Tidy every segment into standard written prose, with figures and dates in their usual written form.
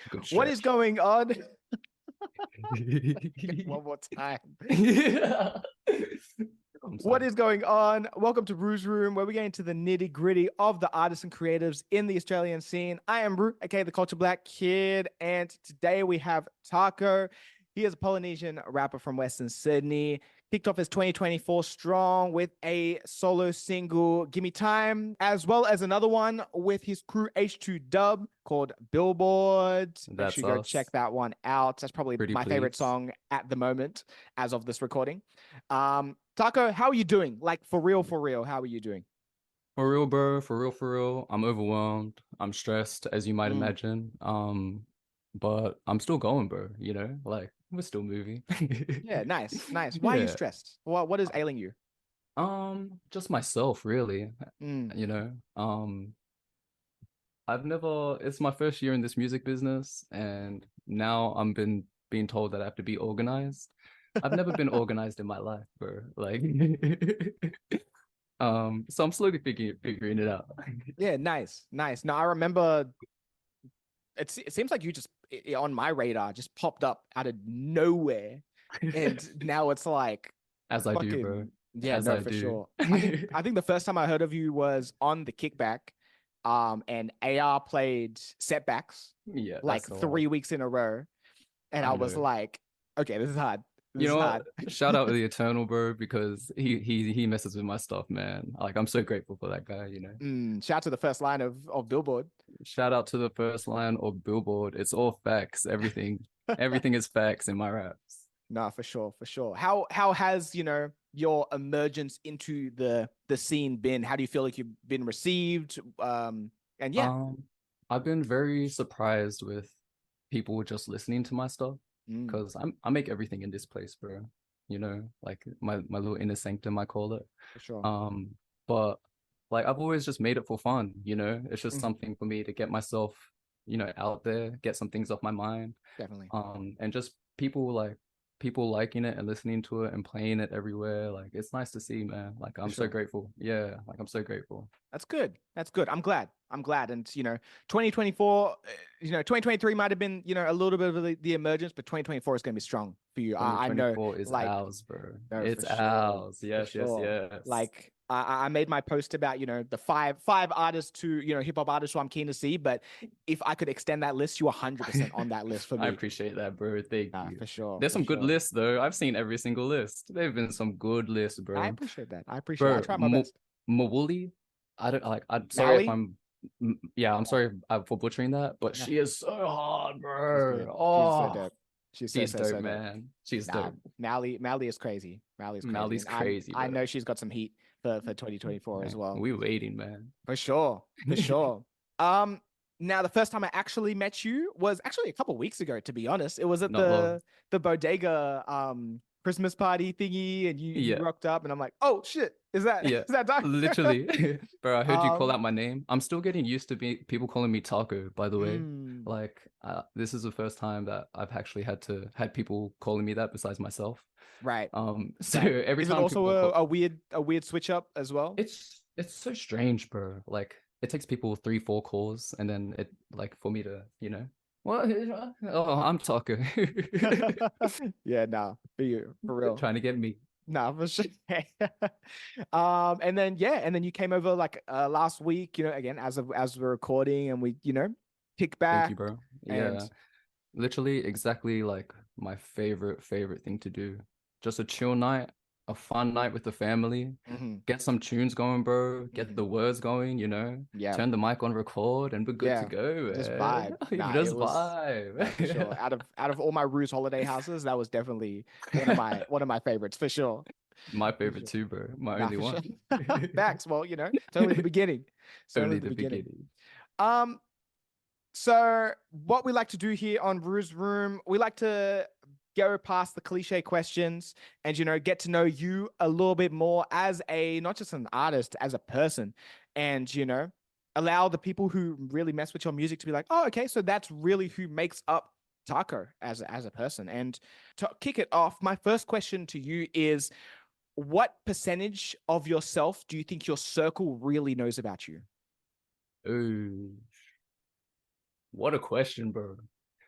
Good What is stretch. going on? One more time. Yeah. I'm What sorry. is going on? Welcome to Ruu's Room, where we get into the nitty gritty of the artists and creatives in the Australian scene. I am Ruu, aka the Culture Black Kid, and today we have Tahkoe. He is a Polynesian rapper from Western Sydney. Kicked off his 2024 strong with a solo single, Gimme Time, as well as another one with his crew H2 Dub called Billboard. Make sure That's you go check us. that one out. That's probably Pretty my favorite please. song at the moment as of this recording. Tahkoe, how are you doing? Like for real, how are you doing? For real, bro. For real, for real. I'm overwhelmed. I'm stressed, as you might Mm. imagine. But I'm still going, bro. Like we're still moving. Yeah, nice, nice. Why are you Yeah. stressed? What is ailing you? Just myself, really. Mm. You know. I've never, it's my first year in this music business, and now I'm been being told that I have to be organized. I've never been organized in my life, bro. Like, so I'm slowly figuring it out. Yeah, nice, nice. Now I remember it seems like you just on my radar just popped up out of nowhere, and now it's like As I do, bro. fucking yeah, As no, I for do. sure. I think the first time I heard of you was on the Kickback, and AR played Setbacks Yeah, that's like the one. 3 weeks in a row, and I I was know. like, okay, this is hard. You This is know hard. what? Shout out to the Eternal, bro, because he messes with my stuff, man. Like I'm so grateful for that guy. Shout out to the first line of Billboard. Shout out to the first line or Billboard. It's all facts. Everything is facts in my raps. No, for sure, for sure. How has your emergence into the scene been? How do you feel like you've been received? And yeah. Um, I've been very surprised with people just listening to my stuff Mm, because I make everything in this place, bro. Like my little inner sanctum, I call it. for sure. Um, but like I've always just made it for fun. It's just Mhm, something for me to get myself, out there, get some things off my mind. definitely, And just people liking it and listening to it and playing it everywhere. Like it's nice to see, man. Like for I'm so sure. grateful. Yeah, like I'm so grateful. That's good. That's good. I'm glad. I'm glad. And 2024, 2023 might have been a little bit of the emergence, but 2024 is going to be strong for you. I know, 2024 is like, ours, bro. no, for It's sure, ours. for Yes, yes, sure. yes. Like I made my post about the five artists to hip hop artists who I'm keen to see, but if I could extend that list, you're 100% on that list for I me. appreciate that, bro. Thank Nah, you. for sure, There's for some good sure. lists though. I've seen every single list. There've been some good lists, I bro. appreciate that. I appreciate it. I Bro, try my best. Mawuli, I don't like. I'm sorry if Mally, I'm. Yeah, I'm sorry for butchering that, but nah, she is so hard, she's bro. good. She's so Oh, dope. She's so she's so dope, so dope. man. She's Nah, dope. Mally is crazy. Mally is crazy, Mally's and I crazy, I bro. know she's got some heat for 2024 as Man, well. we waiting, man. For sure, for sure. Um, Now the first time I actually met you was actually a couple weeks ago, to be honest. It was at Not long. the bodega Christmas party thingy, and you Yeah. rocked up, and I'm like, oh shit, is that Yeah, is that Doc? literally. Bro, I heard you call um, out my name. I'm still getting used to people calling me Taco, by the way. mm, Like, this is the first time that I've actually had people calling me that besides myself. right, So right. every Is it time also people call, a weird switch up as well? it's so strange, bro. Like, it takes people three, four calls, and then it like for me to. What? Oh, I'm Taco. Yeah, nah, for you, for real. Trying to get me. Nah, for sure. And then yeah, and then you came over like last week, again as we're recording, and we, kick Thank you, back bro. and Yeah. Literally exactly like my favorite thing to do. Just a chill night, a fun night with the family. mhm, Get some tunes going, bro. Get mhm. the words going. Yeah, Turn the mic on record and we're good to yeah. go, Just man. vibe. Nah, it Just was no, for sure. vibe. Out of all my Ruse holiday houses, that was definitely one of my favorites for sure. My For favorite sure. too, bro. My Nah, only for sure. one. Facts. Well, it's only the beginning. It's only Only the the beginning. beginning. Um, So, what we like to do here on Ruu's Room, we like to go past the cliche questions and get to know you a little bit more as a not just an artist, as a person, and allow the people who really mess with your music to be like, oh, okay, so that's really who makes up Tahkoe as a person. And to kick it off, my first question to you is, what percentage of yourself do you think your circle really knows about you? Ooh, what a question, bro.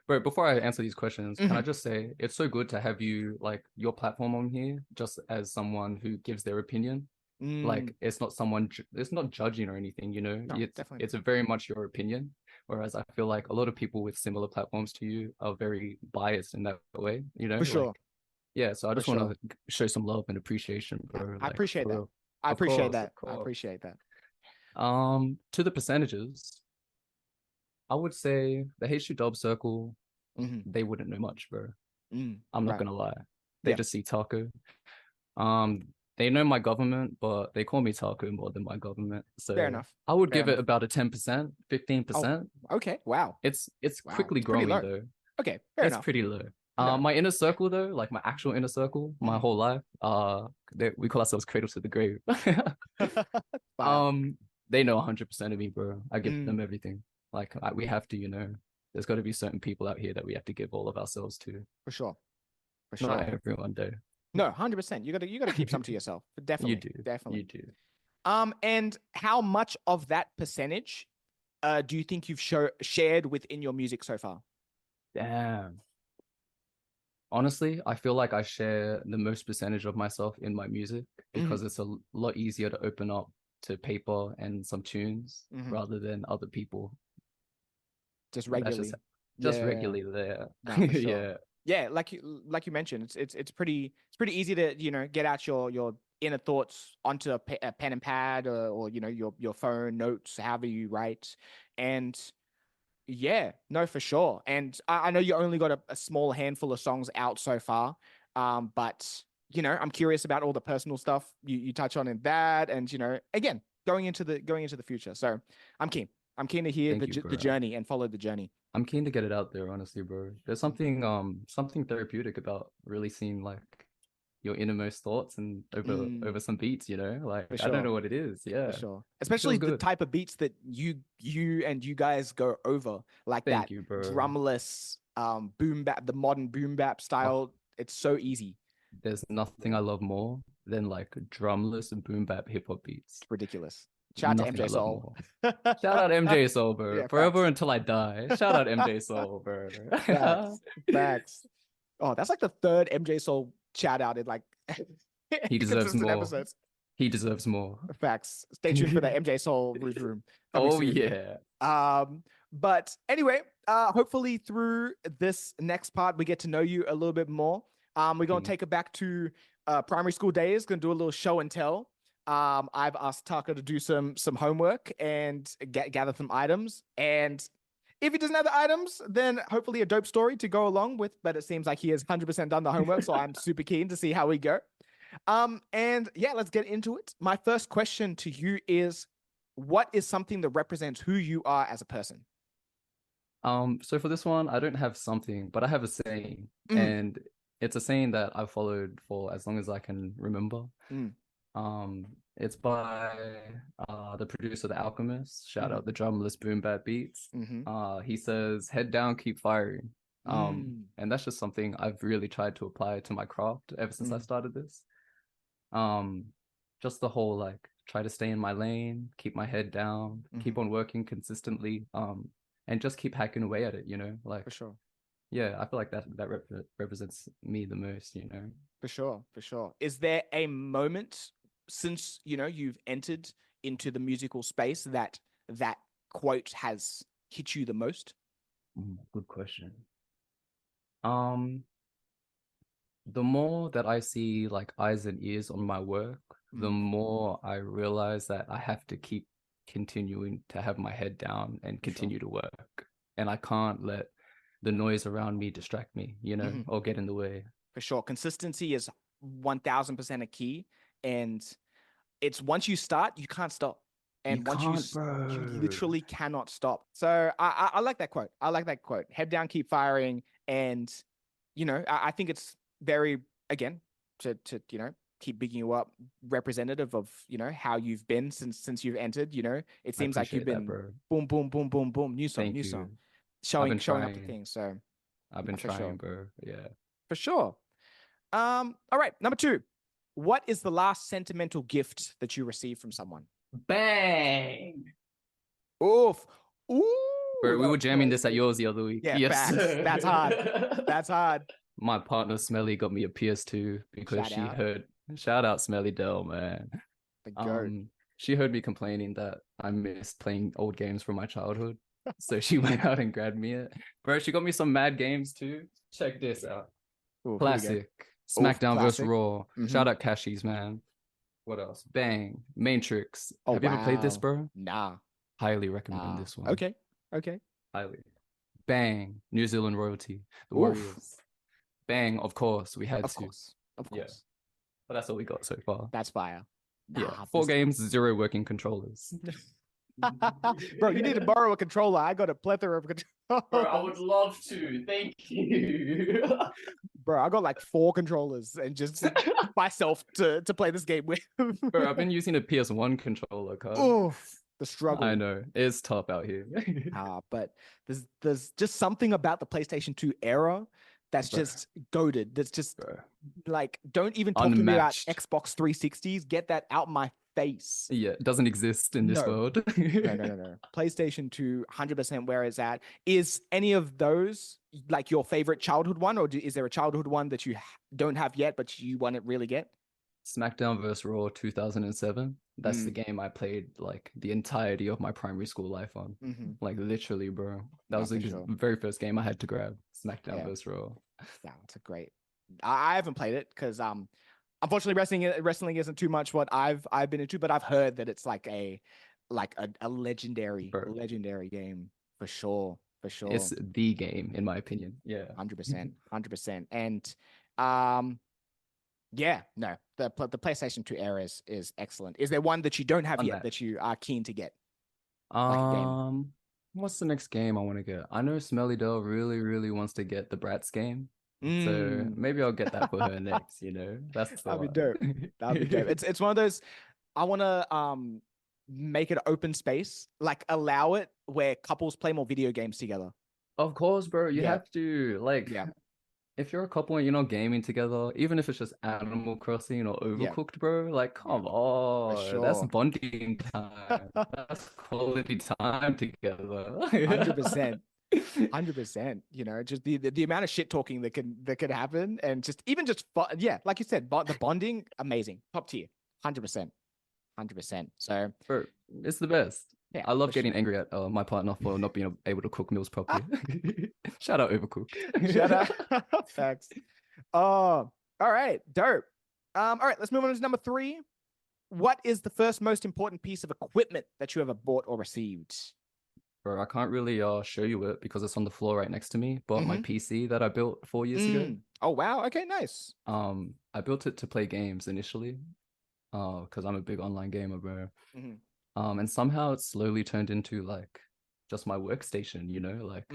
Bro, before I answer these questions, can I Mhm. just say it's so good to have you like your platform on here just as someone who gives their opinion. Mm, Like it's not someone it's not judging or anything, you know. no, definitely not. It's a very much your opinion. Whereas I feel like a lot of people with similar platforms to you are very biased in that way, you know, For like sure. yeah, so I For just want sure. to show some love and appreciation, bro. I Like appreciate for that. real. I Of appreciate course, that. of I course. appreciate that. To the percentages, I would say the H2 Dub circle, Hmm. they wouldn't know much, bro. I'm not Right. gonna lie. They Yeah. just see Tahkoe. Um, they know my government, but they call me Tahkoe more than my government. Fair So enough. I would Fair give it enough. about a 10%, Oh, 15%. okay. Wow. It's Wow. quickly It's pretty growing low. though. Okay. Fair It's enough. pretty low. No. My inner circle though, like my actual inner circle, my Mhm. whole life, we call ourselves cradle to the grave. Wow. Um, they know 100% of me, bro. I give them Mm, everything. We have to, you know. There's got to be certain people out here that we have to give all of ourselves to. for sure. For Not sure. everyone, though. No, 100%. You gotta keep some to yourself. You Definitely. do. You Definitely. do. And how much of that percentage do you think you've shared within your music so far? Damn. Honestly, I feel like I share the most percentage of myself in my music Hmm. because it's a lot easier to open up to paper and some tunes Hmm. rather than other people. Just That's regularly. just Yeah. regularly there. No, for sure. Yeah. Yeah, like you mentioned, it's pretty easy to get out your inner thoughts onto a pen and pad, or your phone notes, however you write, and yeah, no, for sure. And I know you only got a small handful of songs out so far, but I'm curious about all the personal stuff you touch on in that, and again, going into the future. So I'm keen. I'm keen to hear Thank you, the bro. journey and follow the journey. I'm keen to get it out there, honestly, bro. There's something therapeutic about really seeing like your innermost thoughts and Mm, over some beats, you know? Like for I don't sure. know what it is. For Yeah. sure. It Especially feels the good. type of beats that you guys go over, like that Thank you, bro. drumless boom bap, the modern boom bap Oh, style. It's so easy. there's nothing I love more than like drumless and boom bap hip hop beats. It's ridiculous. Shout out to Nothing I MJ love Soul. more. Shout out MJ Soul, bro. Yeah, Forever facts. until I die. Shout out MJ Soul, bro. Facts. Facts. Oh, that's like the third MJ Soul shout out in like He deserves consistent more. episodes. He deserves more. Facts. Stay tuned for the MJ Soul Ruse Room coming Oh soon. yeah. But anyway, hopefully through this next part, we get to know you a little bit more. We're gonna King. take it back to primary school days. Gonna do a little show and tell. I've asked Taka to do some homework and gather some items. And if he doesn't have the items, then hopefully a dope story to go along with. But it seems like he has 100% done the homework, so I'm super keen to see how we go. And yeah, let's get into it. My first question to you is, what is something that represents who you are as a person? So for this one, I don't have something, but I have a saying, Mm, and it's a saying that I've followed for as long as I can remember. mm, It's by the producer, The Alchemist. Shout mm, out the drumless Boom Bap Beats. mm, He says, "Head down, keep firing." mm, And that's just something I've really tried to apply to my craft ever since I mm, started this. Um, just the whole like try to stay in my lane, keep my head down, mm. keep on working consistently, and just keep hacking away at it, you know? Like, For sure. yeah, I feel like that represents me the most, you know? For sure. For sure. Is there a moment since, you've entered into the musical space that quote has hit you the most? Good question. Um, the more that I see like eyes and ears on my work, the Mm, more I realize that I have to keep continuing to have my head down and for sure. continue to work. And I can't let the noise around me distract me, you know, Hmm. or get in the way. For sure. Consistency is 1000% a key. And it's once you start, you can't stop. You And once can't, you bro. literally cannot stop. So I like that quote. I like that quote. Head down, keep firing. And, I think it's very, again, to keep bigging you up, representative of, how you've been since you've entered, it I seems like you've appreciate that, been bro. boom, boom, boom, boom, boom, Thank new song, you. I've been showing up the trying. things. So I've been no, for trying, sure. bro. Yeah. For sure. All right, number two. What is the last sentimental gift that you received from someone? Bang. Oof. Ooh. Bro, we that were was jamming this at crazy. yours the other week. Yeah, Yes, facts. sir. That's hard. That's hard. My partner Smelly got me a PS2 because Shout she out heard. Shout out Smelly Dell, man. the goat. She heard me complaining that I missed playing old games from my childhood. So she went out and grabbed me it. Bro, she got me some mad games too. Check this out. Ooh, here we go. Classic. Oof, SmackDown vs. classic. Raw. Mhm. Shout out Cashies, man. What else? Bang. Matrix. Oh, Have you ever played this, wow. bro? Nah. Highly recommend Nah. this one. Okay. Okay. Highly. Bang. New Zealand royalty. The Oof. Warriors. Bang. Of course, we had Of to. course. Of Yeah. course. But that's all we got so far. That's fire. Yeah. Nah, 4 this- games, 0 working controllers. Bro, you need to borrow a controller. I got a plethora of controllers. Bro, I would love to. Thank you. Bro, I got like 4 controllers and just myself to play this game with. Bro, I've been using a PS1 controller, cuz. Oof, the struggle. I know. It's tough out here. But there's just something about the PlayStation 2 era that's Bro. just goated. That's just Bro. like, don't even talk to me about Unmatched. Xbox 360s. Get that out my face. Yeah, it doesn't exist in this No. world. No. PlayStation 2, 100% where it's at. Is any of those like your favorite childhood one, or is there a childhood one that you don't have yet, but you want to really get? SmackDown vs. Raw 2007. That's the game I played like the entirety of my primary school life on. Like literally, bro. That was for the sure. very first game I had to grab. SmackDown Yeah. vs. Raw. Yeah, it's a great. I haven't played it because unfortunately wrestling isn't too much what I've been into, but I've heard that it's like a legendary Bro. legendary game for sure. It's the game, in my opinion. Yeah. 100%. And yeah, no, the PlayStation 2 era is excellent. Is there one that you don't have yet that you are keen to get? a game? What's the next game I want to get? I know Smelly Dell really, really wants to get the Bratz game. So Mm, maybe I'll get that for her next, you know? That's the that'd be one. dope. That'd be dope. It's one of those. I want to make it open space, like allow it where couples play more video games together. Of course, bro. You Yeah. have to like Yeah. if you're a couple and you're not gaming together, even if it's just Animal Crossing or Yeah. Overcooked, bro, like come on. That's sure. bonding time. That's quality time together. 100%. 100%. You know, just the amount of shit talking that can happen, and just even just yeah, like you said, the bonding, amazing, top tier, 100%. So Bro, it's the best. yeah, I love for getting sure. angry at my partner for not being able to cook meals properly. Shout out Overcooked. Shout out. Facts. Oh, all right, dope. All right, let's move on to number 3. What is the first most important piece of equipment that you ever bought or received? Bro, I can't really show you it because it's on the floor right next to me. But my PC that I built 4 years ago. Oh wow, okay, nice. I built it to play games initially. Because I'm a big online gamer, bro. And somehow it slowly turned into like just my workstation, you know? Like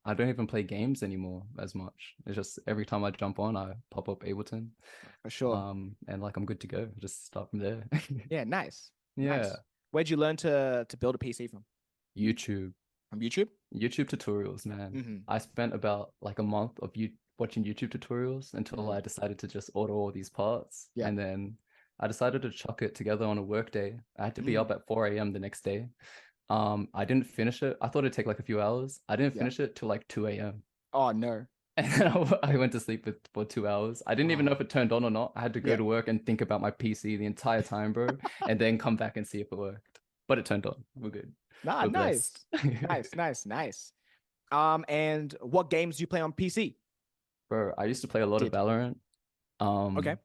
I don't even play games anymore as much. It's just every time I jump on, I pop up Ableton. For sure. And like I'm good to go. Just start from there. Yeah, nice. Yeah. Nice. Where'd you learn to build a PC from? YouTube. From YouTube? YouTube tutorials, man. I spent about like a month of watching YouTube tutorials until I decided to just order all these parts. Yeah. And then I decided to chuck it together on a work day. I had to be up at 4 a.m. the next day. I didn't finish it. I thought it'd take like a few hours. I didn't finish it till like 2 a.m. Oh no. And then I went to sleep for 2 hours. I didn't even know if it turned on or not. I had to go to work and think about my PC the entire time, bro, and then come back and see if it worked. But it turned on. We're good. Nah, We're nice. blessed. Nice. And what games do you play on PC? Bro, I used to play a lot of Valorant. Okay.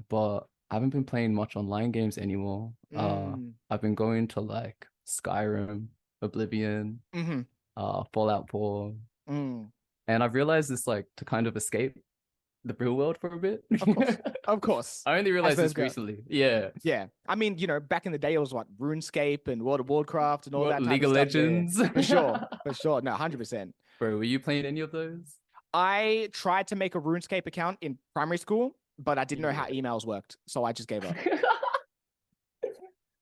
But I haven't been playing much online games anymore. I've been going to like Skyrim, Oblivion, Fallout 4. And I've realized it's like to kind of escape the real world for a bit. Of course. I only realized this recently. Yeah. Yeah. I mean, you know, back in the day, it was what, RuneScape and World of Warcraft and all that League type of of stuff. Legends. Yeah. For sure. No, 100%. Bro, were you playing any of those? I tried to make a RuneScape account in primary school, but I didn't know how emails worked. So I just gave up.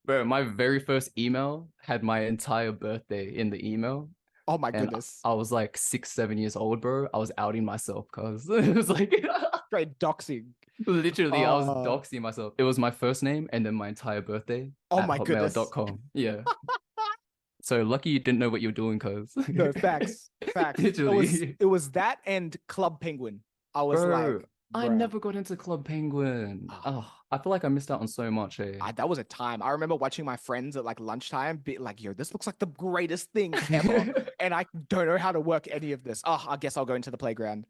Bro, my very first email had my entire birthday in the email. Oh my goodness. I was like 6, 7 years old, bro. I was outing myself because it was like straight doxing. Literally, I was doxing myself. It was my first name and then my entire birthday. Oh my goodness. hotmail.com. Yeah. So lucky you didn't know what you were doing, cuz. No, facts. Literally. It was that and Club Penguin. I was Bro, like, I bro. never got into Club Penguin. Ah, Oh, I feel like I missed out on so much, eh? that was a time. I remember watching my friends at like lunchtime, be like, yo, this looks like the greatest thing ever. And I don't know how to work any of this. Oh, I guess I'll go into the playground.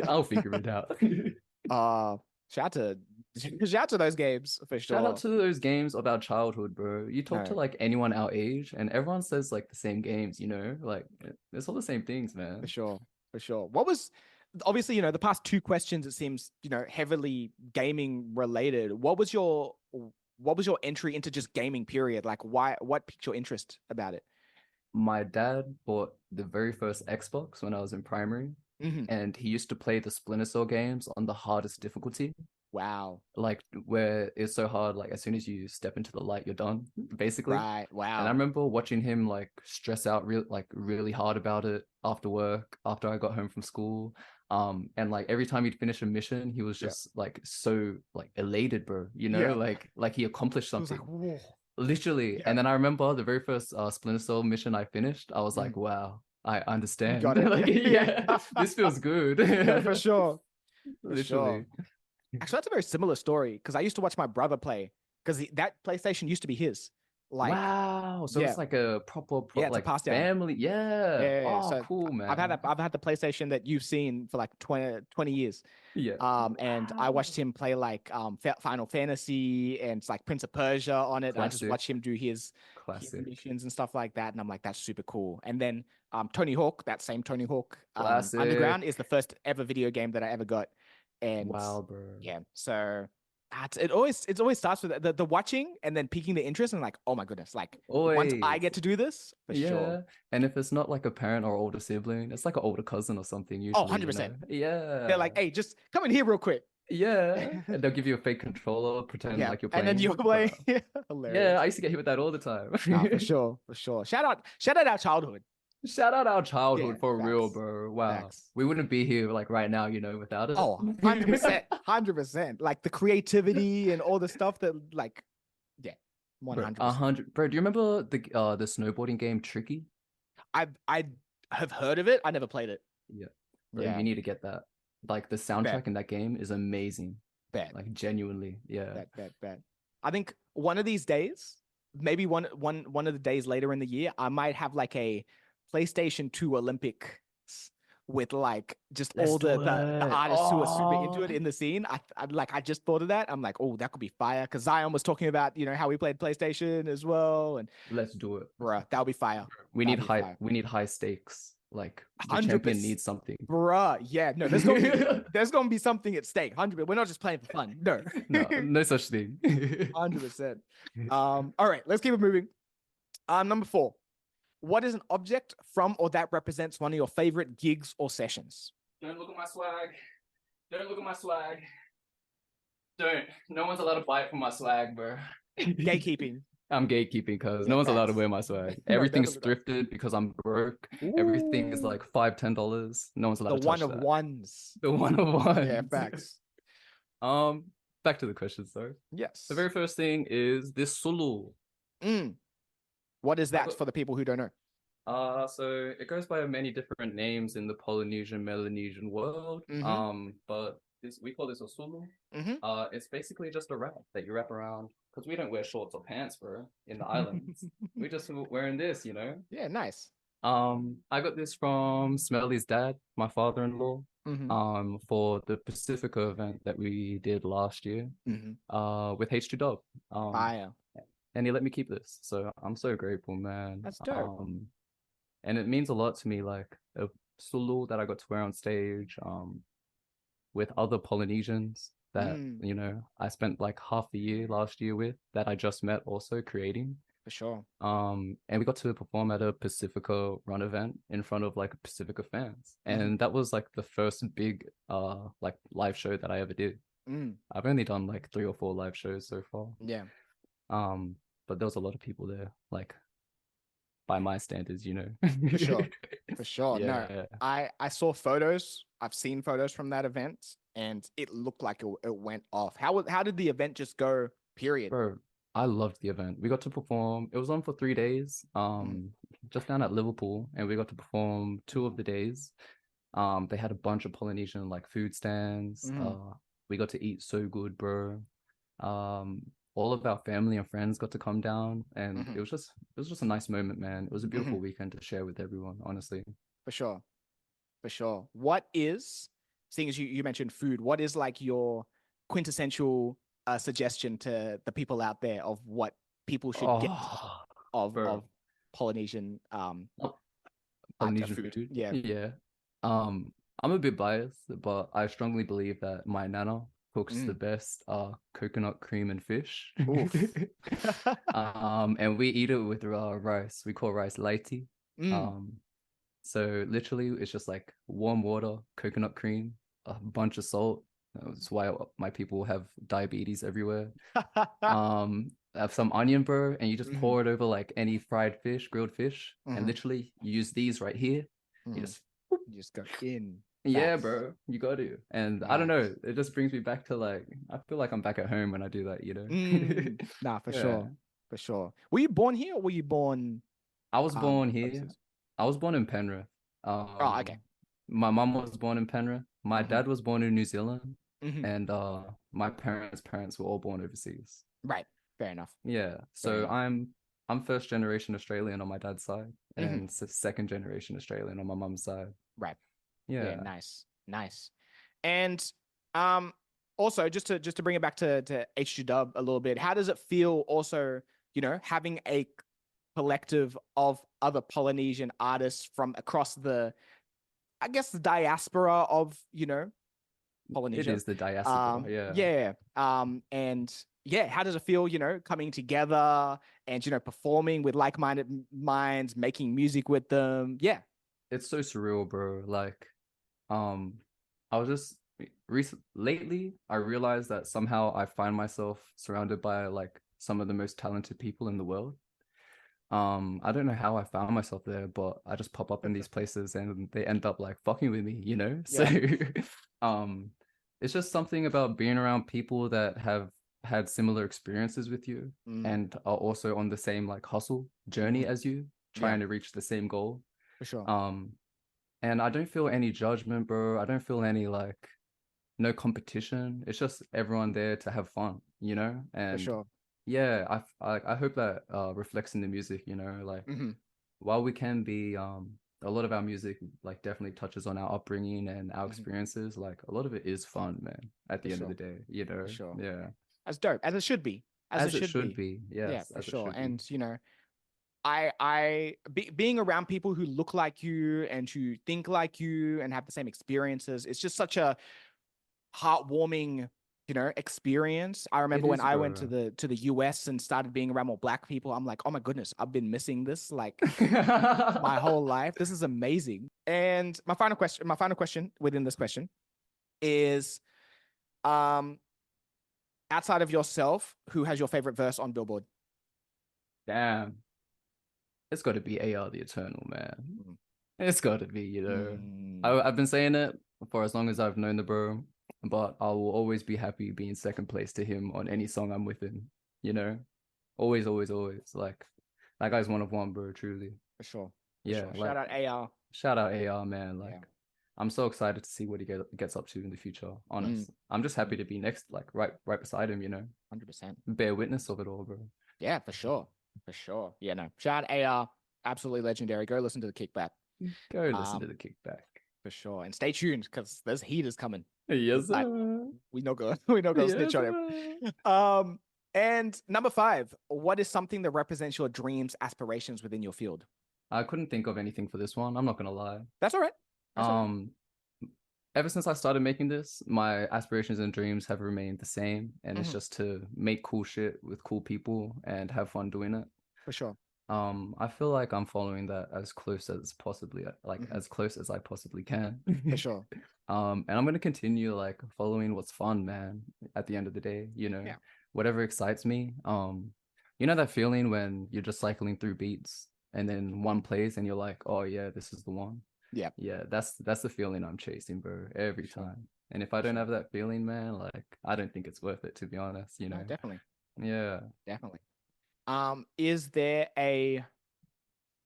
I'll figure it out. Uh, shout out to shout out to those games for Shout out sure. to those games of our childhood, bro. You talk to No, like anyone our age, and everyone says like the same games, you know? Like it's all the same things, for man. sure. For sure. What was obviously, the past two questions, it seems, heavily gaming related. What was your entry into just gaming period? Like what piqued your interest about it? My dad bought the very first Xbox when I was in primary, Mm-hmm. and he used to play the Splinter Cell games on the hardest difficulty. Wow. Like where it's so hard, like as soon as you step into the light, you're done, basically. Right. And I Wow. remember watching him like stress out really hard about it after work, after I got home from school. And like every time he'd finish a mission, he was Yeah. just like so like elated, bro. You know, Yeah. like he accomplished It was like, something. whoa. Literally. Yeah. And then I remember the very first Splinter Cell mission I finished, I was like, Mm, wow, I you understand. got it. Like, Yeah. yeah, this feels good. No, for sure. For sure. Literally. Actually, that's a very similar story because I used to watch my brother play because that PlayStation used to be his. Like, Wow. So yeah, it's like a proper yeah, it's a like pass down. family. Yeah. Yeah. Oh, So cool, I've had man. the PlayStation that you've seen for like 20 years. Yeah. And I Wow. watched him play like Final Fantasy and it's like Prince of Persia on it. I just Classic. watched him do his Classic. missions and stuff like that, and I'm like, that's super cool. And then Tony Hawk, that same Tony Hawk, Underground Classic. is the first ever video game that I ever got, and Wow, bro. yeah, so it always starts with the watching and then piquing the interest and like, oh my goodness, like once I Always. get to do this for sure. Yeah. And if it's not like a parent or older sibling, it's like an older cousin or something, Oh, usually, you know? 100%. They're Yeah. like, hey, just come in here real quick. Yeah. And they'll give you a fake controller, pretend Yeah, like you're and then playing. you're playing. Bro. Yeah, Hilarious. I used to get hit with that all the time. Nah, for sure, for sure. Shout out our childhood. Shout out our Yeah, childhood for real, facts, bro. Wow. facts. We wouldn't be here like right now, you know, without it. Oh, 100%, 100%. Like the creativity and all the stuff that, like, yeah, Bro, 100%. 100. Bro, do you remember the snowboarding game Tricky? I have heard of it. I never played it. Yeah. Bro, Yeah, you need to get that. Like the bet, soundtrack in that game is amazing. bet, Like genuinely. Yeah. bet. I think one of these days, maybe one of the days later in the year, I might have like a PlayStation 2 Olympics with like just Let's all the do the it. artists who are super into Oh, it in the scene. I just thought of that. I'm like, oh, that could be fire. Because Zion was talking about, how we played PlayStation as well. And let's do it. bruh, that'll be fire. We That'll need be high fire. we need high stakes. Like the champion 100%. needs something. Bruh. Yeah, no, there's gonna be something at stake. 100. We're not just playing for fun. No. No, no such thing. 100%. All right, let's keep it moving. Number 4. What is an object from or that represents one of your favorite gigs or sessions? Don't look at my swag. Don't look at my swag. Don't. No one's allowed to buy it from my swag, bro. Gatekeeping. I'm gatekeeping because Yeah, no one's allowed to facts. wear my swag. No, Everything's definitely thrifted because I'm broke. not. Everything is Ooh, like $5, $10. No one's allowed the to one touch of that. ones. The one of Yeah, ones. facts. Um, back to the question, sorry. Yes. The very first thing is this sulu. Mm. What is I that got for the people who don't know? so it goes by many different names in the Polynesian, Melanesian world. Mm-hmm. But this we call this a sulu. Mm-hmm. It's basically just a wrap that you wrap around because we don't wear shorts or pants, bro, in the islands. We just wearing this, you know. Yeah, nice. I got this from Smelly's dad, my father-in-law. Mm-hmm. For the Pacifica event that we did last year. Mm-hmm. With H2 Dub. Fire. And he let me keep this, so I'm so grateful, man. That's dope. And it means a lot to me, like a sulu that I got to wear on stage, with other Polynesians that I spent like half the year last year with that I just met also creating. For sure. And we got to perform at a Pacifica run event in front of like Pacifica fans, and that was like the first big like live show that I ever did. I've only done like 3 or 4 live shows so far. Yeah. But there was a lot of people there, like by my standards, you know. For sure. For sure. Yeah. No, I saw photos. I've seen photos from that event, and it looked like it went off. How did the event just go? Period. Bro, I loved the event. We got to perform. It was on for 3 days, just down at Liverpool, and we got to perform 2 of the days. They had a bunch of Polynesian like food stands. We got to eat so good, bro. Um, all of our family and friends got to come down, and it was just a nice moment, man. It was a beautiful weekend to share with everyone, honestly. For sure. For sure. What is, seeing as you mentioned food, what is like your quintessential suggestion to the people out there of what people should get of Bro. Polynesian Polynesian food? food. Yeah. Yeah. I'm a bit biased, but I strongly believe that my nana cooks the best coconut cream and fish. Oof. And we eat it with rice. We call rice laiti. So literally it's just like warm water, coconut cream, a bunch of salt. That's why my people have diabetes everywhere. Have some onion, bro, and you just pour it over like any fried fish, grilled fish, and literally you use these right here. You just go in. Yeah, Facts. bro, you got to. And I don't know, it just brings me back to like, I feel like I'm back at home when I do that, you know? Nah, for Yeah. sure. For sure. Were you born here or were you born I was born here. overseas? I was born in Penrith. Oh, okay. My mom was born in Penrith. My dad was born in New Zealand. And my parents were all born overseas. Right. Fair enough. Yeah. So I'm first generation Australian on my dad's side and second generation Australian on my mum's side. Right. Yeah. Nice. And also just to bring it back to H2 Dub a little bit, how does it feel also, you know, having a collective of other Polynesian artists from across the, I guess, the diaspora of, you know, Polynesia. It is the diaspora, yeah. And yeah, how does it feel, you know, coming together and, you know, performing with like-minded minds, making music with them? Yeah. It's so surreal, bro. Like, I was just lately I realized that somehow I find myself surrounded by like some of the most talented people in the world. I don't know how I found myself there, but I just pop up in these places and they end up like fucking with me, you know? So it's just something about being around people that have had similar experiences with you and are also on the same like hustle journey as you, trying to reach the same goal. For sure. And I don't feel any judgment, bro. I don't feel any like no competition. It's just everyone there to have fun, you know? And for sure. Yeah, I hope that reflects in the music, you know, like while we can be a lot of our music like definitely touches on our upbringing and our experiences, like a lot of it is fun, man, at the end of the day, you know. For sure. Yeah. As dope as it should be. As it should be. Yes, yeah, for as sure. It should And be. you know, being around people who look like you and who think like you and have the same experiences, it's just such a heartwarming, you know, experience. I remember when I went to the US and started being around more Black people, I'm like, oh my goodness, I've been missing this like my whole life. This is amazing. And my final question within this question is, outside of yourself, who has your favorite verse on Billboard? Damn. It's got to be AR the Eternal, man. It's got to be, you know. I've been saying it for as long as I've known the bro, but I will always be happy being second place to him on any song I'm with him, you know. Always. Like that guy's one of one, bro, truly. For sure. Yeah. Like, shout out AR. Shout out AR, man. Like I'm so excited to see what he gets up to in the future. Honest. I'm just happy to be next, like right beside him, you know. 100%. Bear witness of it all, bro. Yeah, for sure. For sure. Yeah, no. Shout out AR. Absolutely legendary. Go listen to the Kickback. Go listen to the Kickback. For sure. And stay tuned because there's heaters coming. Yes, sir. We know girls. We know girls snitch on him. And number 5, what is something that represents your dreams, aspirations within your field? I couldn't think of anything for this one. I'm not gonna lie. That's all right. Ever since I started making this, my aspirations and dreams have remained the same, and it's just to make cool shit with cool people and have fun doing it. For sure. I feel like I'm following that as close as as close as I possibly can. For sure. And I'm gonna continue like following what's fun, man. At the end of the day, you know, whatever excites me. You know that feeling when you're just cycling through beats and then one plays and you're like, oh yeah, this is the one. Yeah, that's the feeling I'm chasing, bro, every time. And if I don't have that feeling, man, like I don't think it's worth it, to be honest, you know. No, definitely. Yeah. Definitely. Is there a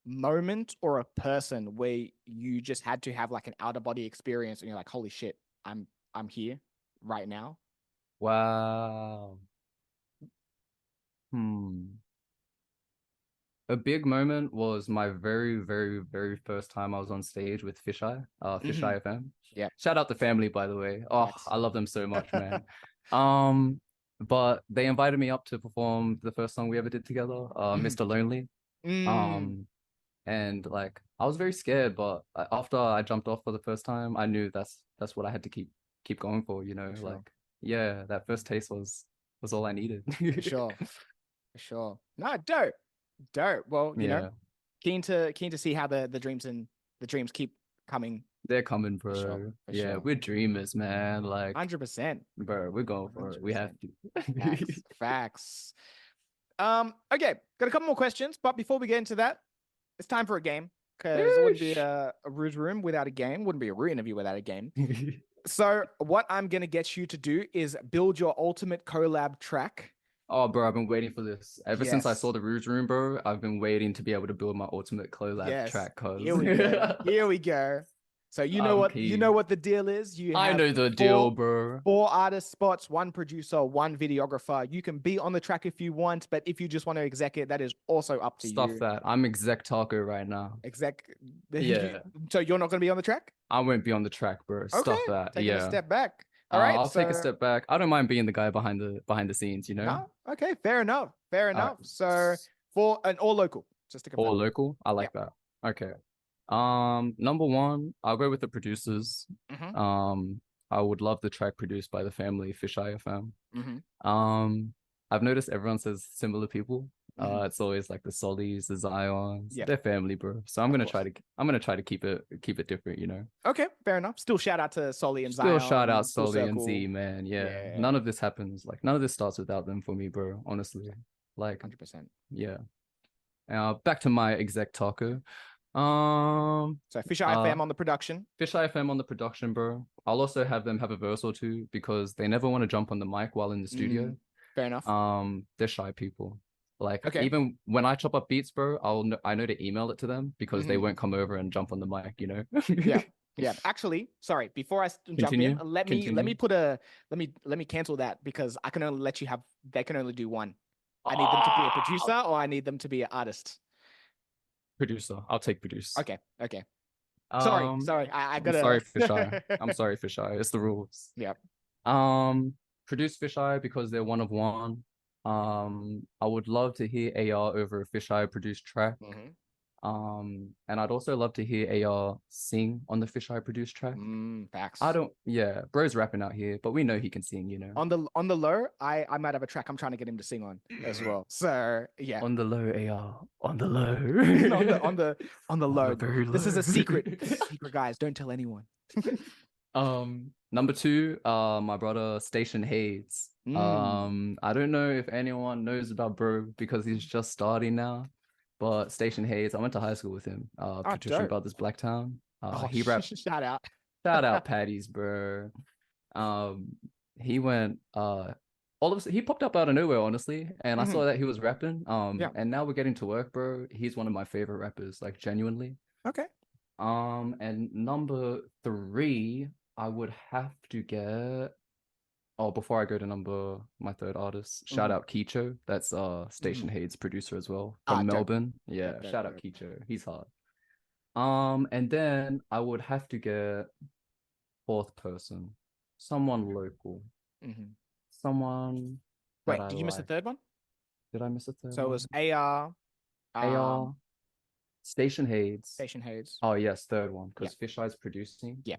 moment or a person where you just had to have like an out of body experience and you're like, holy shit, I'm here right now? Wow. Hmm. A big moment was my very, very, very first time I was on stage with Fisheye, Mm-hmm. Fisheye FM. Yeah. Shout out the family, by the way. Oh, Facts. I love them so much, man. Um, but they invited me up to perform the first song we ever did together, Mhm. Mr. Lonely. Mm, Um, and like I was very scared, but after I jumped off for the first time, I knew that's what I had to keep going for, you know, for sure. like yeah, that first taste was all I needed. For sure. For sure. No, dope. Dope. Well, Yeah. keen to see how the dreams keep coming. They're coming, For sure. bro. For Yeah, sure. we're dreamers, man. Like, 100%. bro, we're going for it. We have 100%. to. Facts. Facts. Okay, got a couple more questions, but before we get into that, it's time for a game because it wouldn't be Yeesh. a Ruse Room without a game. Wouldn't be a Rue interview without a game. So what I'm gonna get you to do is build your ultimate collab track. Oh, bro, I've been waiting for this. Ever since I saw Yes. the Rouge Room, bro, I've been waiting to be able to build my ultimate collab Yes. track, cause Here we go. Here we go. So I'm you know keen. what the deal is. You I have know the deal, four bro. four artist spots, one producer, one videographer. You can be on the track if you want, but if you just want to exec it, that is also up to Stuff you. that. I'm exec Tahkoe right now. Exec. Yeah, So you're not going to be on the track? I won't be on the track, bro. Okay. Stuff that. Taking a Yeah. step back. All right. I'll take a So step back. I don't mind being the guy behind the scenes, you know? no. Okay. Fair enough. Fair All right. enough. So for an all local, just to Or confirm. local. I Yeah. like that. Okay. Number one, I'll go with the producers. Mm-hmm. Um, I would love the track produced by the family Fisheye FM. Mm-hmm. I've noticed everyone says similar people. Mm-hmm. It's always like the Solis, the Zions, Yeah. they're family, bro. So Of course. I'm gonna try to keep it different, you know. Okay. Fair enough. Still shout out to Solly and Still shout out Zion. Full Soli and Z, circle. man. Yeah, Yeah. none of this happens. Like none of this starts without them for me, bro. Honestly, like 100%. yeah. Back to my exec taco. So Fish Eye Uh, FM on the production. Fish FM on the production, bro. I'll also have them have a verse or two because they never want to jump on the mic while in the studio. Fair enough. They're shy people. Like Okay. even when I chop up beats, bro, I know to email it to them because they Mhm. won't come over and jump on the mic, you know. Yeah. Yeah. Actually, sorry, before I jump in, Continue. let me Continue. put a let me cancel that because I can only let you have they can only do one. I need them to be a Ah, producer or I need them to be an artist. producer. I'll take produce. Okay. Okay. Sorry. Um, Sorry. I I'm sorry, gotta Fisheye. I'm sorry, Fisheye. It's the rules. Yeah. Produce Fisheye because they're one of one. I would love to hear AR over a Fisheye produced track. Mm-hmm. And I'd also love to hear AR sing on the Fisheye produced track. Facts. Yeah, bro's rapping out here, but we know he can sing, you know. On the low, I might have a track I'm trying to get him to sing on as well. So yeah. On the low, AR, on the low. On the On low. the very This is a low. secret. This is a secret, guys. Don't tell anyone. Number two, my brother Station Hayes. I don't know if anyone knows about bro because he's just starting now, but Station Hayes, I went to high school with him. Patrician Dope. Brothers Blacktown. Oh, He rap. shout out. Shout out Patties, bro. He went all of a sudden he popped up out of nowhere, honestly, and I saw that he was rapping. Yeah. And now we're getting to work, bro. He's one of my favorite rappers, like genuinely. Okay. And number three, I would have to get. Oh, before I go to my third artist, shout out Kicho. That's Station Hayes producer as well from Dope. Melbourne. Yeah, Dope, shout out dope. Kicho. He's hard. And then I would have to get fourth person, someone local, someone that Wait, I did you miss the like. third one? Did I miss a third So it one? was AR, AR, Station Hayes. Station Hayes. Oh yes, third one because Fisheye's producing. Yeah.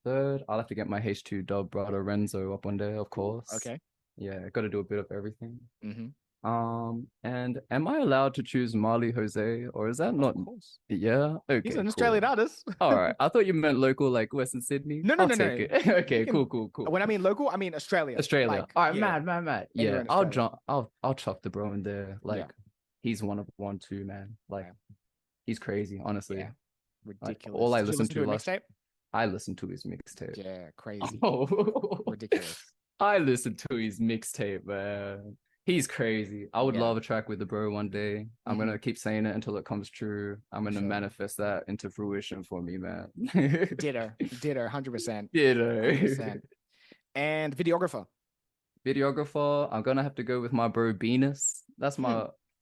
Third, I'll have to get my H2 dub brother Renzo up one day, of course. Okay. Yeah, got to do a bit of everything. Mm-hmm. And am I allowed to choose Marley Jose or is that not? Of course. Yeah. Okay. He's an cool. Australian artist. All right. I thought you meant local, like Western Sydney. No, I'll take it. Okay. can- Cool. When I mean local, I mean Australia. Australia. Like, All right. yeah, Mad. anywhere Yeah. in I'll Australia. jump. I'll chuck the bro in there. Like, he's one of one too, man. Like, he's crazy. Honestly. Yeah. Ridiculous. Like, all I Did you listened listen to a last. mixtape? I listened to his mixtape. Yeah, crazy. Oh. Ridiculous. I listened to his mixtape, man. He's crazy. I would Yeah. love a track with the bro one day. I'm gonna keep saying it until it comes true. I'm gonna manifest that into fruition for me, man. Ditto, 100%. Ditto. 100%. And videographer. Videographer, I'm gonna have to go with my bro Venus.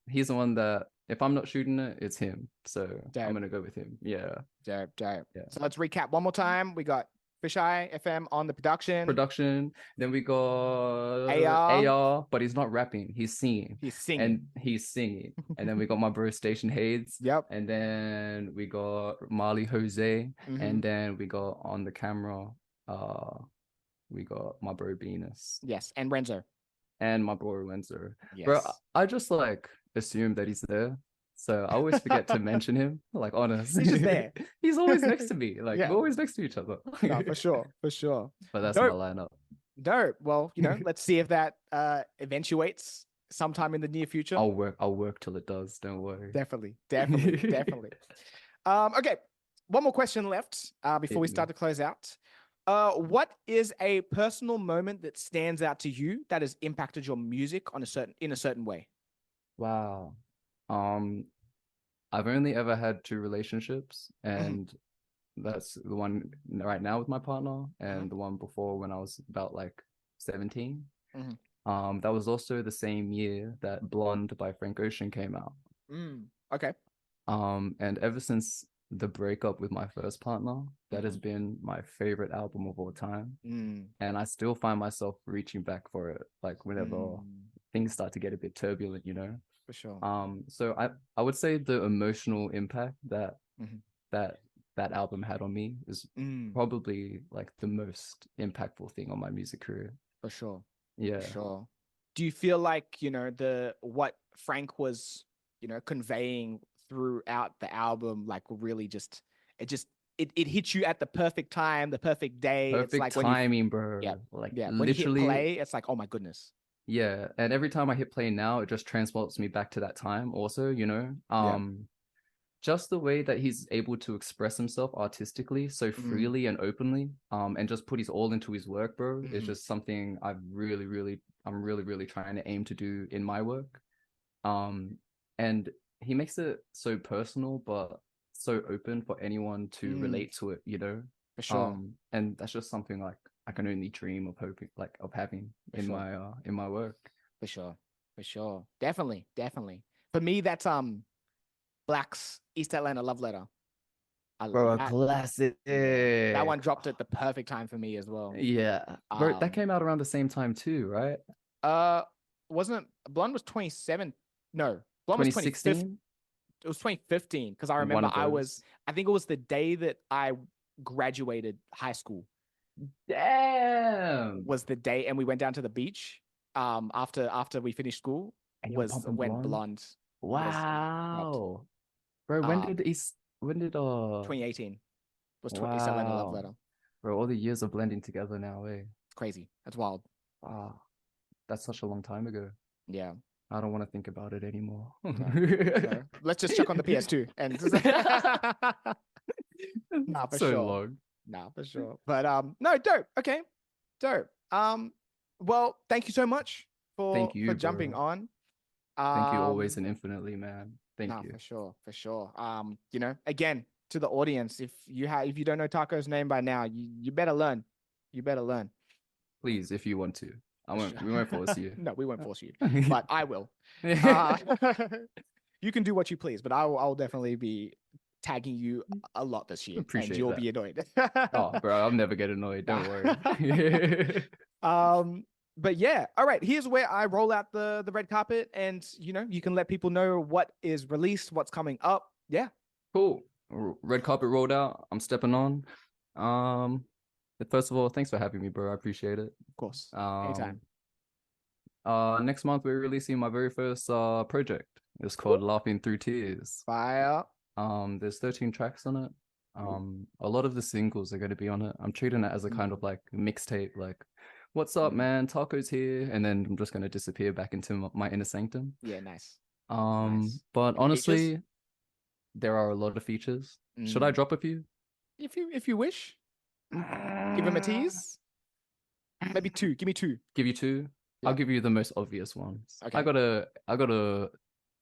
He's the one that if I'm not shooting it, it's him. So I'm gonna go with him. Yeah. Dope. Yeah. So let's recap one more time. We got Fisheye FM on the production. Then we got AR, but he's not rapping. He's singing. And then we got my bro Station Hades. Yep. And then we got Marley Jose. And then we got on the camera, we got my bro Venus. Yes. And Renzo. And my bro Renzo. Yes. Bro, I just like assume that he's there. So I always forget to mention him. Like, honestly, he's just there. He's always next to me. Like, we're always next to each other. No, for sure. But that's my lineup. Dope. Well, let's see if that eventuates sometime in the near future. I'll work till it does. Don't worry. Definitely. Okay. One more question left before we start to close out. What is a personal moment that stands out to you that has impacted your music in a certain way? Wow. I've only ever had 2 relationships, and that's the one right now with my partner, and the one before when I was about like 17. That was also the same year that Blonde by Frank Ocean came out. Okay. And ever since the breakup with my first partner, that has been my favorite album of all time. And I still find myself reaching back for it, like whenever things start to get a bit turbulent, For sure. So I would say the emotional impact that that album had on me is probably like the most impactful thing on my music career. For sure. Yeah. For sure. Do you feel like, what Frank was, conveying throughout the album, like really it hit you at the perfect time, the perfect day? Perfect it's like timing, bro. Yeah. Like when literally you hit play, it's like, oh my goodness. Yeah. And every time I hit play now, it just transports me back to that time also, just the way that he's able to express himself artistically so freely and openly, and just put his all into his work, bro. It's just something I'm really trying to aim to do in my work. And he makes it so personal, but so open for anyone to relate to it, For sure. And that's just something like I can only dream of hoping, like of having in my work. For sure. Definitely. For me, that's Black's East Atlanta Love Letter. Bro, a classic. That one dropped at the perfect time for me as well. Yeah. Bro, that came out around the same time too, right? Wasn't it? Blonde was 27. No, Blonde 2016? was 2015. It was 2015 because I remember I think it was the day that I graduated high school. Damn. Was the day, and we went down to the beach after we finished school. And was when Blonde. Wow. Bro, when did 2018 was East Atlanta Love Letter. Bro, all the years of blending together now, eh? It's crazy. That's wild. Wow. That's such a long time ago. Yeah. I don't want to think about it anymore. No. Let's just check on the PS2 and nah, for so sure. long. Nah, for sure. But no, dope. Okay. Dope. Well, thank you so much for jumping on. Thank you always and infinitely, man. Thank you. For sure. Again, to the audience, if you don't know Tahkoe's name by now, you better learn. Please, if you want to. We won't force you. No, we won't force you, but I will. You can do what you please, but I'll definitely be tagging you a lot this year. Appreciate and you'll that. be annoyed. Oh, bro, I'll never get annoyed. Don't worry. But yeah, all right. Here's where I roll out the red carpet, and you can let people know what is released, what's coming up. Yeah. Cool. Red carpet rolled out. I'm stepping on. First of all, thanks for having me, bro. I appreciate it. Of course. Anytime. Next month we're releasing my very first project. It's called Laughing Through Tears. Fire. There's 13 tracks on it. A lot of the singles are going to be on it. I'm treating it as a kind of like mixtape, like, what's up, man? Tahkoe's here, and then I'm just going to disappear back into my inner sanctum. Yeah, nice. But honestly, there are a lot of features. Should I drop a few? If you wish. Give him a tease. Maybe two. Give me two. Give you two. Yeah. I'll give you the most obvious ones. Okay. I got a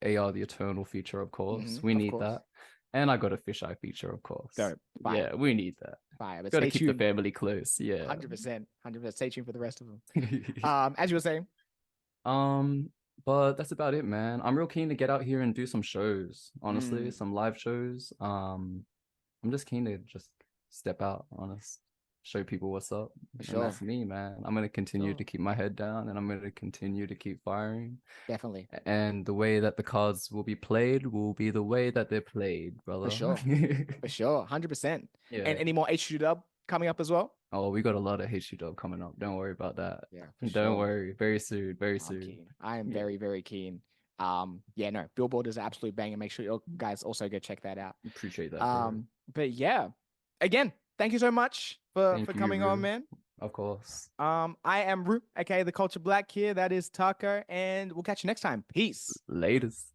AR the Eternal feature, of course. We Of need course. that. And I got a fisheye feature, of course. Dope. Fire. Yeah, we need that. Fire. But Got to stay keep the tuned. family close. Yeah. 100%. 100%. Stay tuned for the rest of them. As you were saying. But that's about it, man. I'm real keen to get out here and do some shows, honestly, some live shows. I'm just keen to just step out, honest, show people what's up. Sure. And that's me, man. I'm gonna continue to keep my head down, and I'm gonna continue to keep firing. Definitely. And the way that the cards will be played will be the way that they're played, brother. For sure. For sure. 100%. Yeah. And any more HQ dub coming up as well? Oh, we got a lot of HQ dub coming up. Don't worry about that. Yeah. Don't worry. Very soon. Very soon. Keen. I am very, very keen. Yeah, no, Billboard is an absolute banger. Make sure you guys also go check that out. Appreciate that. Bro. But yeah, again, thank you so much for coming on, man. Of course. I am Ruu, aka the Culture Black here. That is Tahkoe, and we'll catch you next time. Peace. Latest.